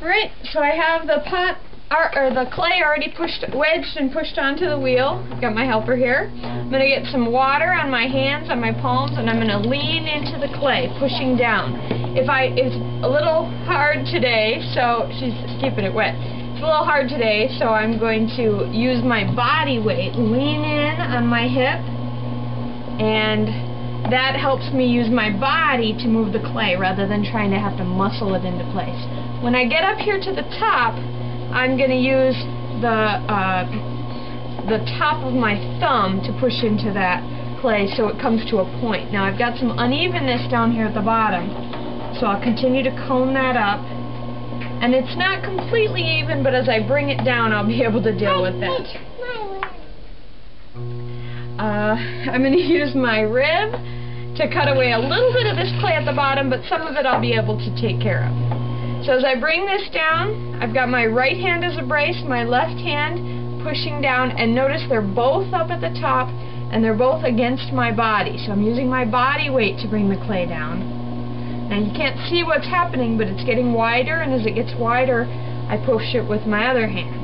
Alright, so I have the the clay already wedged and pushed onto the wheel. I've got my helper here. I'm going to get some water on my hands, on my palms, and I'm going to lean into the clay, pushing down. It's a little hard today, so she's keeping it wet. It's a little hard today, so I'm going to use my body weight, lean in on my hip, and that helps me use my body to move the clay rather than trying to have to muscle it into place. When I get up here to the top, I'm going to use the top of my thumb to push into that clay so it comes to a point. Now I've got some unevenness down here at the bottom, so I'll continue to cone that up. And it's not completely even, but as I bring it down, I'll be able to deal with it. I'm going to use my rib to cut away a little bit of this clay at the bottom, but some of it I'll be able to take care of. So as I bring this down, I've got my right hand as a brace, my left hand pushing down, and notice they're both up at the top and they're both against my body. So I'm using my body weight to bring the clay down. Now you can't see what's happening, but it's getting wider, and as it gets wider, I push it with my other hand.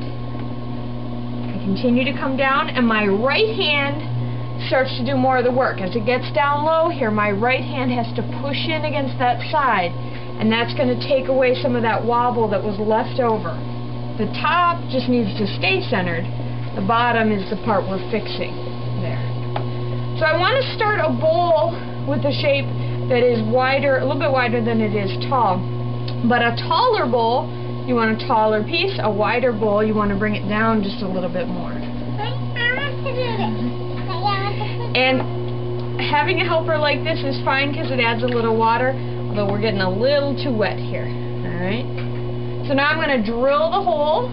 I continue to come down, and my right hand starts to do more of the work. As it gets down low here, my right hand has to push in against that side, and that's going to take away some of that wobble that was left over. The top just needs to stay centered. The bottom is the part we're fixing there. So I want to start a bowl with a shape that is wider, a little bit wider than it is tall. But a taller bowl, you want a taller piece. A wider bowl, you want to bring it down just a little bit more. And having a helper like this is fine because it adds a little water, although we're getting a little too wet here. Alright? So now I'm going to drill the hole.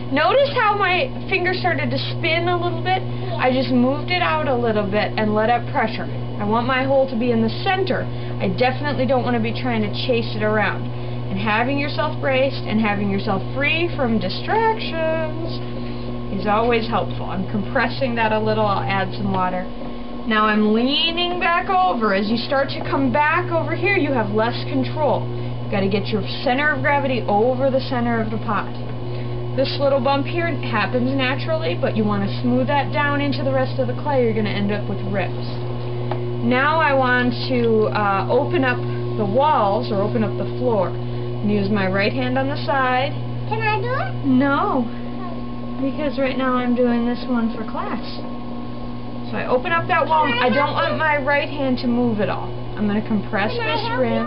Notice how my finger started to spin a little bit? I just moved it out a little bit and let up pressure. I want my hole to be in the center. I definitely don't want to be trying to chase it around. And having yourself braced and having yourself free from distractions is always helpful. I'm compressing that a little. I'll add some water. Now I'm leaning back over. As you start to come back over here, you have less control. You've got to get your center of gravity over the center of the pot. This little bump here happens naturally, but you want to smooth that down into the rest of the clay. You're going to end up with rips. Now I want to open up the walls, or open up the floor. And use my right hand on the side. Can I do it? No, because right now I'm doing this one for class. So I open up that wall. I don't want my right hand to move at all. I'm going to compress this rim.